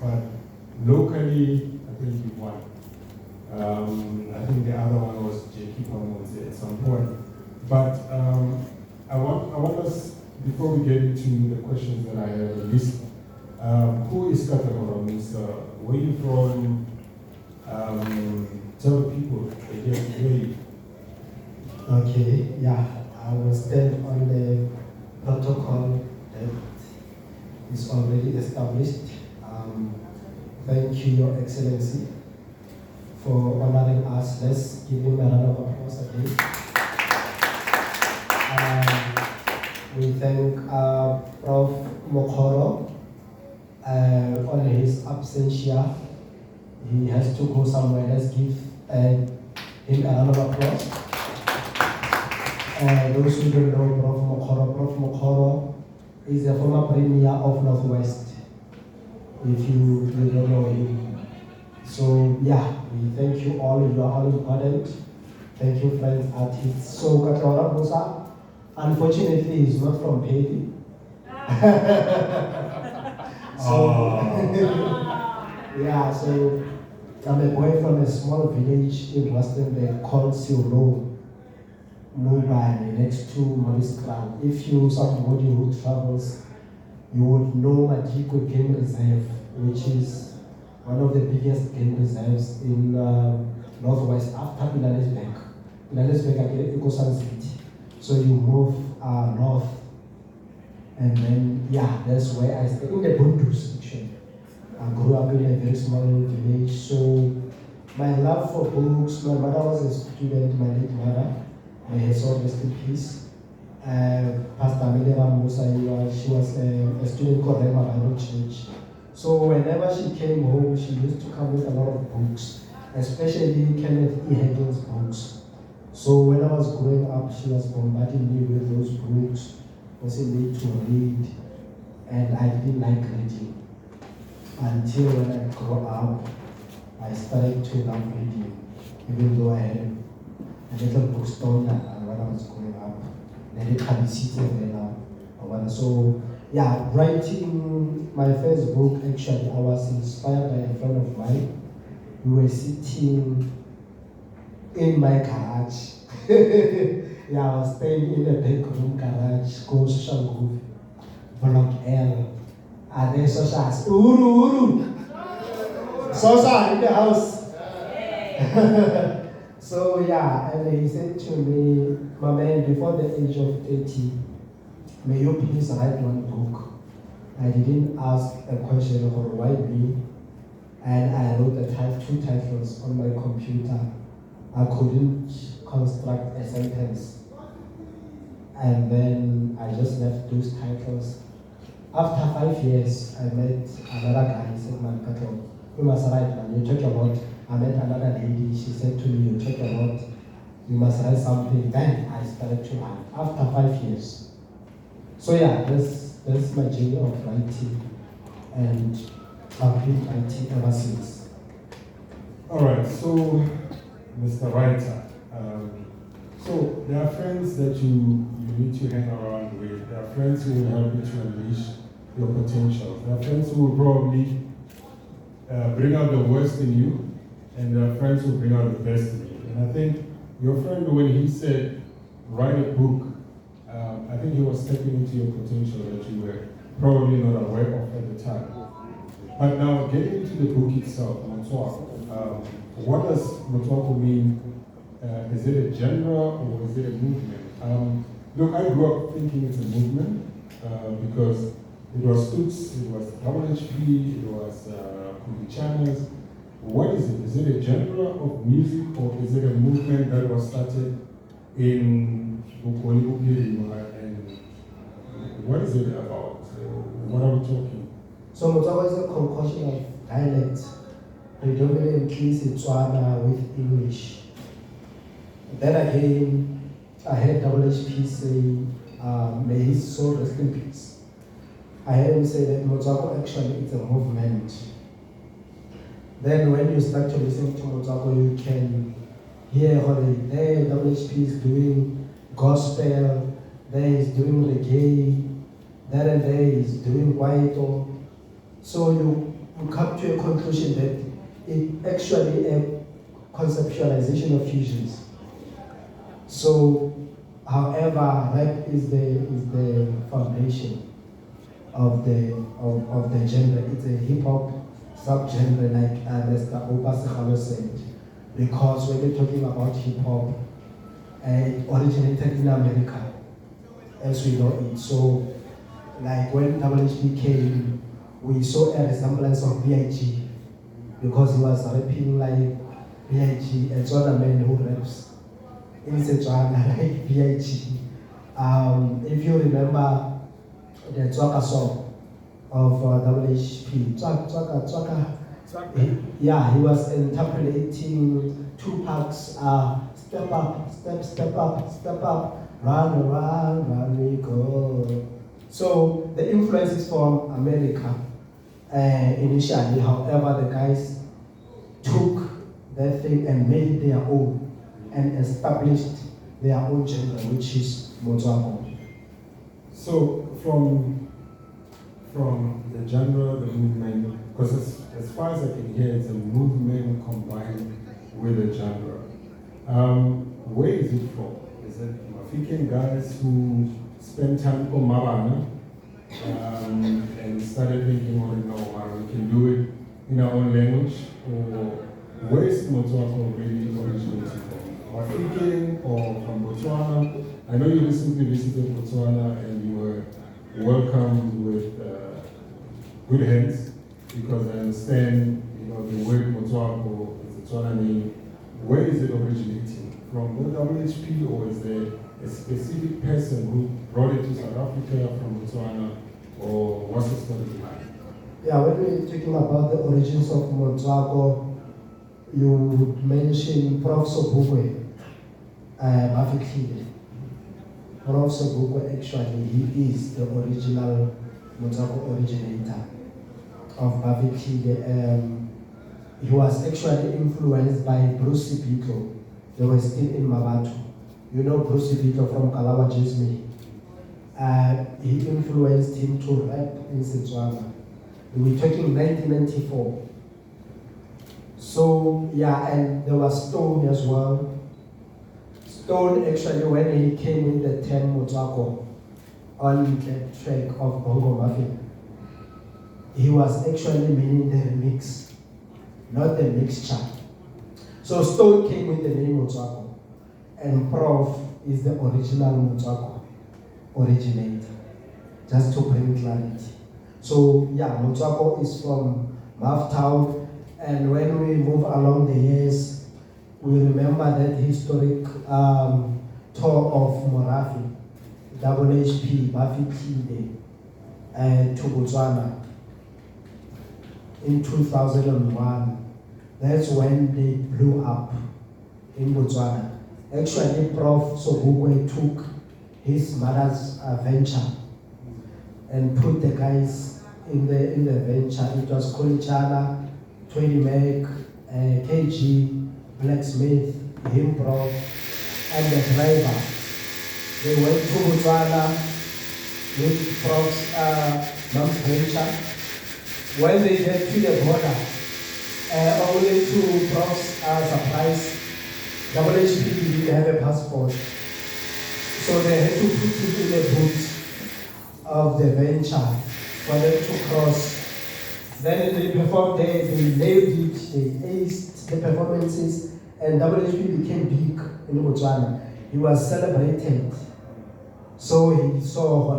but locally, I think you won. I think the other one was J.K. Pamonzi at some point. But I want us, before we get into the questions that I have on list, who is Katakora Musa? Where are you from? Tell the people again today. Okay, yeah, I will stand on the protocol that is already established. Thank you, Your Excellency, for honoring us. Let's give him a round of applause again. We thank Prof. Mokoro on his absentia. He has to go somewhere. Let's give him a round of applause. Those who don't know Prof. Mokoro is a former premier of Northwest. If you don't know him. So yeah, we thank you all. You are all important. Thank you, friends, artists. So Katlora Musa, unfortunately, he's not from Haiti. Yeah, so I'm a boy from a small village in Rustenburg called Siolo, Mumbai, next to Maurice Crown. If you somebody who travels, you would know Motswako Game Reserve, which is one of the biggest game reserves in Northwest after Johannesburg. Johannesburg again, Ecosan City. So you move north, and then yeah, that's where I stay in the Buntu section. I grew up in a very small village, so my love for books, my mother was a student, my late mother, may her soul rest in peace. Pastor Amelia Musa, she was a student called Rema Bible Church. So whenever she came home, she used to come with a lot of books, especially Kenneth E. Hagin's books. So when I was growing up, she was bombarding me with those books, forcing me to read, and I didn't like reading. Until when I grew up, I started to love reading, even though I had a little bookstore when I was growing up. So yeah, writing my first book, actually, I was inspired by a friend of mine. We were sitting in my garage. Yeah, I was staying in a bedroom garage called Shangu, Block L. And then Sosha asked, Uru! Sosha in the house. So yeah, and he said to me, my man, before the age of 30, may you please write one book. I didn't ask a question of why me, and I wrote two titles on my computer. I couldn't construct a sentence. And then I just left those titles. After 5 years, I met another guy. He said, man, Kato, you must write, man. You talk about, I met another lady. She said to me, you talk about, you must write something. Then I started to write after 5 years. So yeah, that's my journey of writing, and I've been writing ever since. All right, so Mr. Writer, so there are friends that you need to hang around with. There are friends who will help you to unleash your potential. There are friends who will probably bring out the worst in you, and there are friends who bring out the best in you. And I think your friend, when he said, write a book, I think he was stepping into your potential that you were probably not aware of at the time. But now, getting into the book itself, Motswako, what does Motswako mean? Is it a genre or is it a movement? Look, I grew up thinking it's a movement because it was Stutz, it was WHP, it was channels. What is it? Is it a genre of music or is it a movement that was started in Bukoli and what is it about? What are we talking? So Motswako is a concoction of dialects, predominantly Setswana with English. Then again, I heard WHP say, may his soul rest in peace. I heard him say that Motswako actually is a movement. Then when you start to listen to Motswako, you can hear how there WHP is doing gospel, there is doing reggae, there and there is doing kwaito. So you come to a conclusion that it actually a conceptualization of fusions. So, however, rap is the foundation of the genre. It's a hip hop subgenre, like Mr. Opa said, because when we're talking about hip hop, it originated in America, as we know it. So, like when WHP came, we saw a resemblance of B.I.G. because he was rapping like B.I.G. and so the man who raps in Setswana like B.I.G. If you remember the Motswako song of WHP, he was interpreting Tupac's step up, step up, run, we go. So the influence is from America initially. However, the guys took that thing and made it their own and established their own genre, which is Motswako. So from the genre, the movement, because as far as I can hear, it's a movement combined with a genre. Where is it from? Is it African guys who spent time on Mabana and started thinking, oh no, we can do it in our own language? Or where is Motswako really originated from? African or from Botswana? I know you recently visited Botswana and you were welcomed with good hands, because I understand the word Motswako is a Tswana name. Where is it originating? From WHP, or is there a specific person who brought it to South Africa from Botswana, or what's the story behind? Yeah, when we're talking about the origins of Motswako, you mentioned Prof. Sobukwe, Bafikile. Prof. Sobukwe, actually, he is the original Motswako originator of Bafikile. He was actually influenced by Bruce Sibito. They were still in Mabatu. You know Bruce Sibito from Kalawa Jisme. He influenced him to rap in Setswana. We're talking 1994. So, yeah, and there was Stone as well. Stone, actually, when he came with the term Motswako on the track of Bongo Mafia, he was actually meaning the remix, not the mixture. So Stone came with the name Motswako, and Prof is the original Motswako originator, just to bring clarity. So yeah, Motswako is from Maftown, and when we move along the years, we remember that historic tour of Morafi, WHP, Bafikile, to Botswana in 2001. That's when they blew up in Botswana. Actually, Prof. Sobukwe took his mother's venture and put the guys in the venture. It was Kolichala, 20 Meg, KG, Blacksmith, him, Prof, and the driver. They went to Botswana with Prof's mom's venture. When they get to the border, only to Prof's surprise, WHP didn't have a passport. So they had to put it in the boot of the venture for them to cross. Then they performed there, they nailed it, they aced the performances, and WHP became big in Botswana. He was celebrated. So he saw,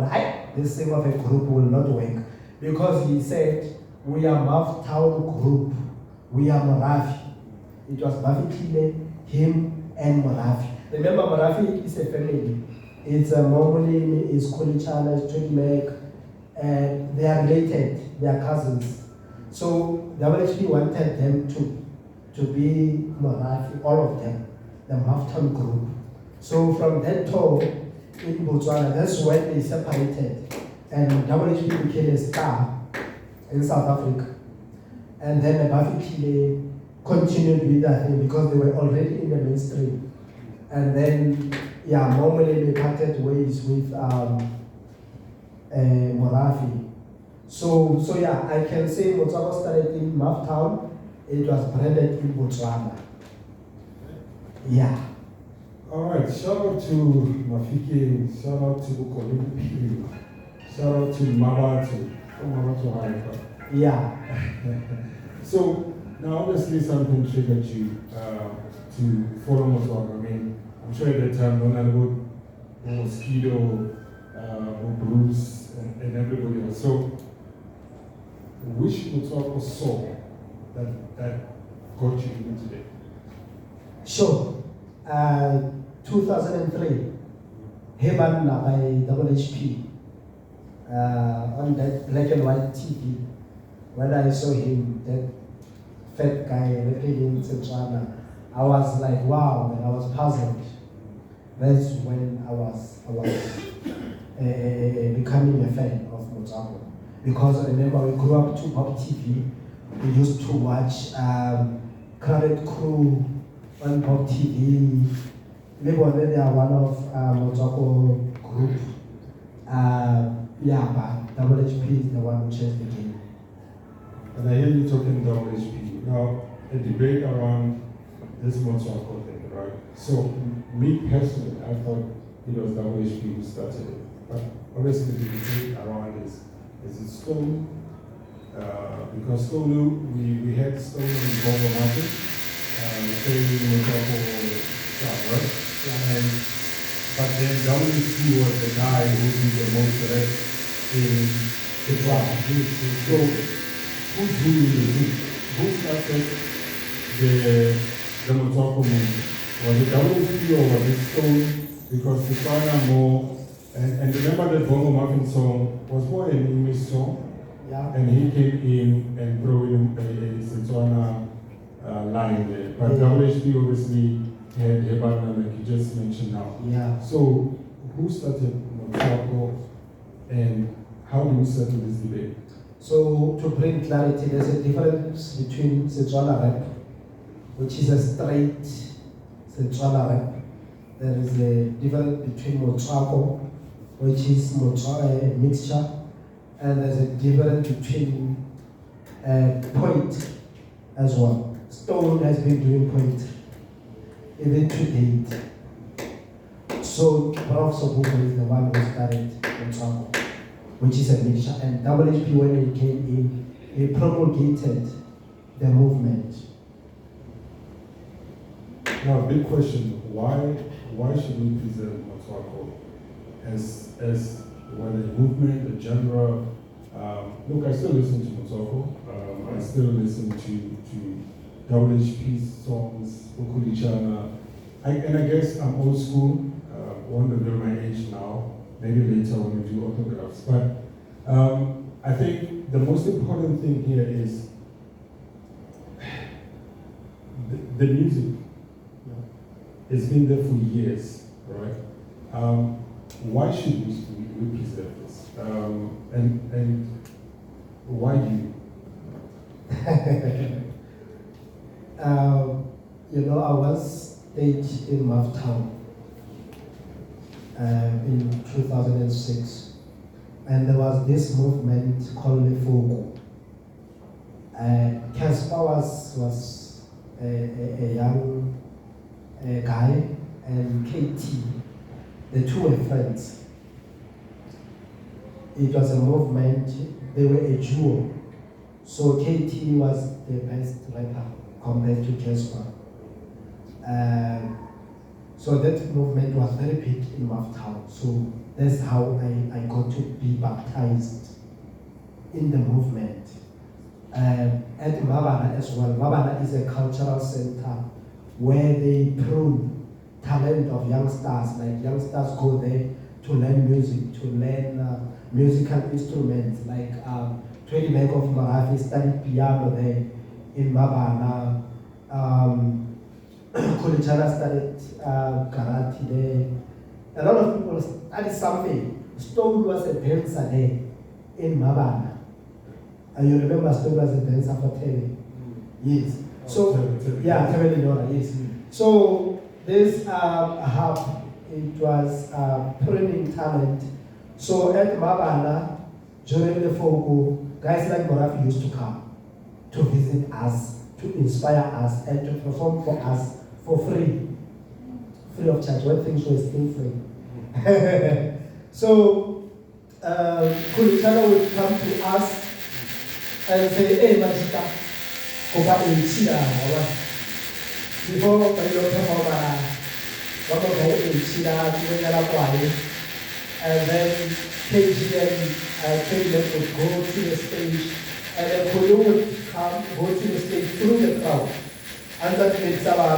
this thing of a group will not work. Because he said, we are Maftown group, we are Morafi. It was Bafikile, him, and Morafi. Remember, Morafi is a family. It's Momoli, it's Kulichana, it's Twimek, and they are related, they are cousins. So WHP wanted them to be Morafi, all of them, the Maftown group. So from that tour in Botswana, that's when they separated. And WHP became a star in South Africa. And then Bafikile continued with that thing because they were already in the mainstream. And then, normally they parted ways with Morafi. So yeah, I can say Motswako started in Maftown. It was branded in Botswana. Yeah. All right, shout out to Mafiki, shout out to Ukolini, shout out to Mabatu, Harika. Yeah. So, now obviously something triggered you to follow Motswako. I mean, I'm sure at that time, no one would Mosquito, Bruce, and everybody else. So, which Motswako saw that got you into today? Sure. 2003, Heban by Double HP on that black and white TV. When I saw him, that fat guy rapping in Setswana, I was like, wow, and I was puzzled. That's when I was becoming a fan of Motswako. Because I remember we grew up to Pop TV. We used to watch Crowded Crew on Pop TV. Maybe when they are one of Motswako group. Yeah, but Double HP is the one who changed the game. And I hear you talking about HP. Now, a debate around this Motswako thing, right? So, me personally, I thought it was WHP who started it. But obviously, the debate around is it Stone? Because Stone, we had Stone in Bongo Market, saying Motswako stuff, right? But then WHP was the guy who did the most rap in the drama. So, who's doing the zoo? Who started the Motswako movement? Was it WHP or was it Stone? Because the Setswana more, and remember that Bongo Muffin song was more an English song. Yeah. And he came in and threw in a Setswana line there. But WHP obviously had Hebana, like you just mentioned now. Yeah. So, who started Motswako and how do we settle this debate? So, to bring clarity, there's a difference between Setswana rap, which is a straight Setswana rap. There is a difference between Motswako, which is a mixture, and there's a difference between point as well. Stone has been doing point even to date. So Prof. Sobuko is the one who started Motswako, which is a mixture. And WHP, when he came in, he promulgated the movement. Now, big question: Why should we preserve Motswako as whether a movement, a genre? Look, I still listen to Motswako. I still listen to WHP songs, Okulichana. And I guess I'm old school. Won't reveal my age now. Maybe later when we do autographs. But I think the most important thing here is the music. It's been there for years, right? Why should we preserve this? And why you? I was staged in Maftown in 2006, and there was this movement called Motswako. Casper was a young guy, and KT, the two were friends. It was a movement, they were a duo. So KT was the best rapper compared to Casper. So that movement was very big in Maftown. So that's how I got to be baptized in the movement. At Mabana as well. Mabana is a cultural center where they prune talent of youngsters. Like youngsters go there to learn music, to learn musical instruments. Like 20 Meg of Marathi studied piano there in Mabana. Kulichana studied karate there. A lot of people studied something. Stone was a dancer there in Mabana. And you remember Stone was a dancer for Terry? Yes. So, yeah, Terry Nora, yes. So, this hub, it was pruning talent. So, at Mabana, during the Fogo, guys like Morafi used to come to visit us, to inspire us, and to perform for us for free of charge, when things were still free. So, Kulitana would come to us and say, hey, Majita, Kopa Ichida, before I don't come over, what about Ichida, and then KGM would go to the stage, and then Kulu would come, go to the stage through the crowd. And that makes our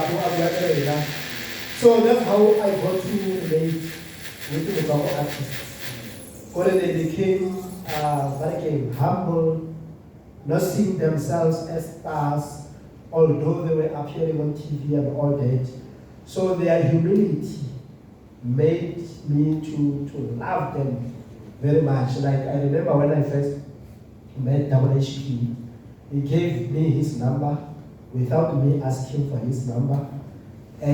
So that's how I got to relate with the Motswako artists. When they became very humble, not seeing themselves as stars, although they were appearing on TV and all that. So their humility made me to love them very much. Like I remember when I first met WHP, he gave me his number without me asking for his number.